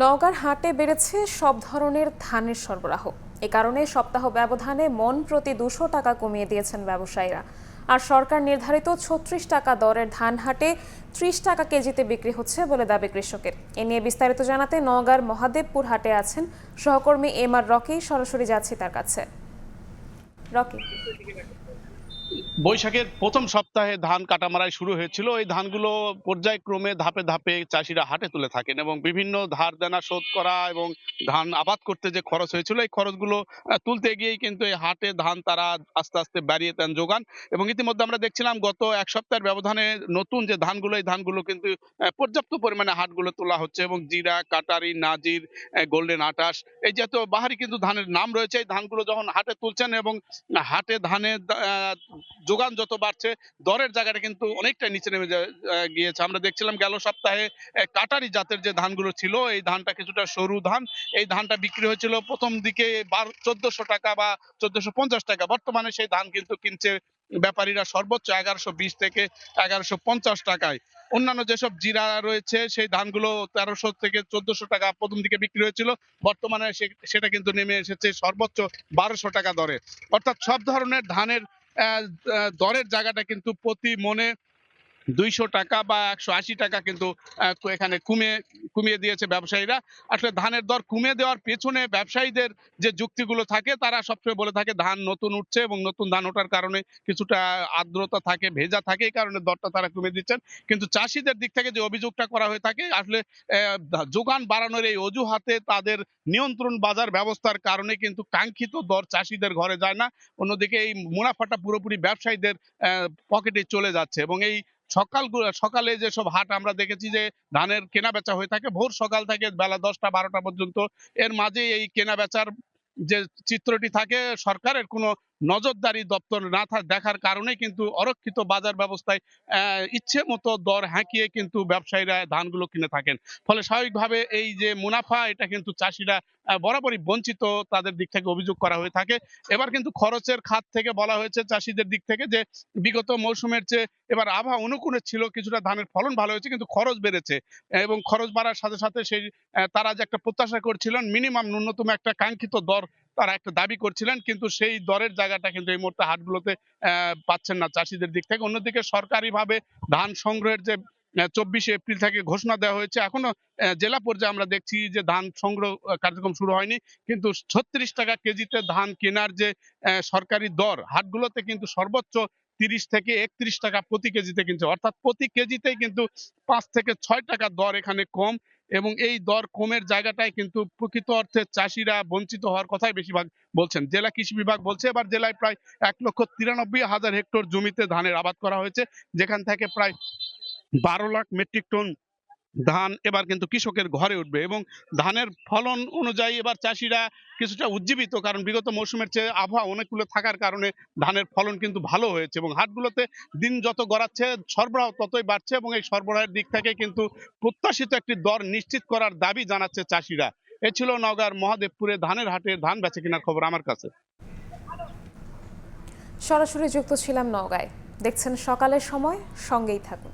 নওগাঁর হাটে বেড়েছে সব ধরনের ধানের সরবরাহ। এ কারণে সপ্তাহ ব্যবধানে মন প্রতি 200 টাকা কমিয়ে দিয়েছেন ব্যবসায়ীরা। আর সরকার নির্ধারিত 36 টাকা দরের ধান হাটে 30 টাকা কেজিতে বিক্রি হচ্ছে বলে দাবি কৃষকের। এ নিয়ে বিস্তারিত জানাতে নওগাঁর মহাদেবপুর হাটে আছেন সহকর্মী এম.আর. রকি। সরাসরি যাচ্ছি তার কাছে। রকি, বৈশাখের প্রথম সপ্তাহে ধান কাটামারাই শুরু হয়েছিল। এই ধানগুলো পর্যায়ক্রমে ধাপে ধাপে চাষিরা হাটে তুলে থাকেন এবং বিভিন্ন ধার দেনা শোধ করা এবং ধান আবাদ করতে যে খরচ হয়েছিল এই খরচগুলো তুলতে গিয়েই কিন্তু এই হাটে ধান তারা আস্তে আস্তে বাড়িয়ে দেন যোগান। এবং ইতিমধ্যে আমরা দেখছিলাম গত এক সপ্তাহের ব্যবধানে নতুন যে ধানগুলো এই ধানগুলো কিন্তু পর্যাপ্ত পরিমাণে হাটগুলো তোলা হচ্ছে এবং জিরা, কাটারি, নাজির, গোল্ডেন 28 এই জাতীয় বাহারি কিন্তু ধানের নাম রয়েছে। এই ধানগুলো যখন হাটে তুলছেন এবং হাটে ধানের যোগান যত বাড়ছে দরের জায়গাটা কিন্তু অনেকটা নিচে নেমে গিয়েছে। আমরা দেখছিলাম গেল সপ্তাহে কাটারি জাতের যে ধানগুলো ছিল এই ধানটা কিছুটা সরু ধান। এই ধানটা বিক্রি হয়েছিল প্রথম দিকে 1400 টাকা বা 1450 টাকা। বর্তমানে সেই ধান কিন্তু কিনছে ব্যাপারীরা সর্বোচ্চ 1120 থেকে 1150 টাকায়। অন্যান্য যেসব জিরা রয়েছে সেই ধানগুলো 1300 থেকে 1400 টাকা প্রথম দিকে বিক্রি হয়েছিল। বর্তমানে সেটা কিন্তু নেমে এসেছে সর্বোচ্চ 1200 টাকা দরে। অর্থাৎ সব ধরনের ধানের দরের জায়গাটা কিন্তু প্রতি মনে 200 টাকা বা 180 টাকা কিন্তু এখানে কমিয়ে দিয়েছে ব্যবসায়ীরা। আসলে ধানের দর কমিয়ে দেওয়ার পেছনে ব্যবসায়ীদের যে যুক্তিগুলো থাকে তারা সবসময় বলে থাকে ধান নতুন উঠছে এবং নতুন ধান ওঠার কারণে কিছুটা আর্দ্রতা থাকে, ভেজা থাকে, এই কারণে দরটা তারা কমিয়ে দিচ্ছেন। কিন্তু চাষিদের দিক থেকে যে অভিযোগটা করা হয়ে থাকে আসলে যোগান বাড়ানোর এই অজুহাতে তাদের নিয়ন্ত্রণ বাজার ব্যবস্থার কারণে কিন্তু কাঙ্ক্ষিত দর চাষিদের ঘরে যায় না। অন্যদিকে এই মুনাফাটা পুরোপুরি ব্যবসায়ীদের পকেটে চলে যাচ্ছে এবং এই সকালে যেসব হাট আমরা দেখেছি যে ধানের কেনা বেচা হয়ে থাকে ভোর সকাল থেকে বেলা 10টা 12টা পর্যন্ত। এর মাঝে এই কেনা বেচার যে চিত্রটি থাকে সরকারের কোনো নজরদারি দপ্তর না দেখার কারণে কিন্তু অরক্ষিত বাজার ব্যবস্থায় ইচ্ছে মতো দর হাঁকিয়ে কিন্তু ব্যবসায়ীরা ধানগুলো কিনে থাকেন। ফলে স্বাভাবিকভাবে এই যে মুনাফা এটা কিন্তু চাষিরা বরাবরই বঞ্চিত তাদের দিক থেকে অভিযোগ করা হয়ে থাকে। এবার কিন্তু খরচের খাত থেকে বলা হয়েছে চাষিদের দিক থেকে যে বিগত মৌসুমের চেয়ে এবার আবহাওয়া অনুকূলে ছিল, কিছুটা ধানের ফলন ভালো হয়েছে কিন্তু খরচ বেড়েছে এবং খরচ বাড়ার সাথে সাথে সেই তারা যে একটা প্রত্যাশা করছিলেন মিনিমাম ন্যূনতম একটা কাঙ্ক্ষিত দর তারা একটা দাবি করছিলেন কিন্তু সেই দরের জায়গাটা কিন্তু এই মুহূর্তে হাটগুলোতে পাচ্ছেন না চাষিদের দিক থেকে। অন্যদিকে সরকারিভাবে ধান সংগ্রহের যে 24 এপ্রিল থেকে ঘোষণা দেওয়া হয়েছে এখনো জেলা পর্যায়ে আমরা দেখছি যে ধান সংগ্রহ কার্যক্রম শুরু হয়নি কিন্তু 36 টাকা কেজিতে ধান কেনার যে সরকারি দর হাটগুলোতে কিন্তু সর্বোচ্চ 30 থেকে 31 টাকা প্রতি কেজিতে কিনছে। অর্থাৎ প্রতি কেজিতেই কিন্তু 5 থেকে 6 টাকা দর এখানে কম এবং এই দর কমের জায়গাটায় কিন্তু প্রকৃত অর্থে চাষিরা বঞ্চিত হওয়ার কথাই বেশিরভাগ বলছেন। জেলা কৃষি বিভাগ বলছে এবার জেলায় প্রায় 1,93,000 হেক্টর জমিতে ধানের আবাদ করা হয়েছে যেখান থেকে প্রায় 12 লাখ মেট্রিক টন ধান এবার কিন্তু কৃষকের ঘরে উঠবে এবং ধানের ফলন অনুযায়ী এবার চাষিরা কিছুটা উজ্জীবিত, কারণ বিগত মৌসুমের চেয়ে আবহাওয়া অনুকূলে থাকার কারণে ধানের ফলন কিন্তু ভালো হয়েছে এবং হাটগুলোতে দিন যত গড়াচ্ছে সরবরাহ ততই বাড়ছে এবং এই সরবরাহের দিক থেকে কিন্তু প্রত্যাশিত একটি দর নিশ্চিত করার দাবি জানাচ্ছে চাষিরা। এ ছিল নওগাঁর মহাদেবপুরে ধানের হাটের ধান বেচে কেনার খবর আমার কাছে। সরাসরি যুক্ত ছিলাম নওগাঁয়। দেখছেন সকালের সময়, সঙ্গেই থাকুন।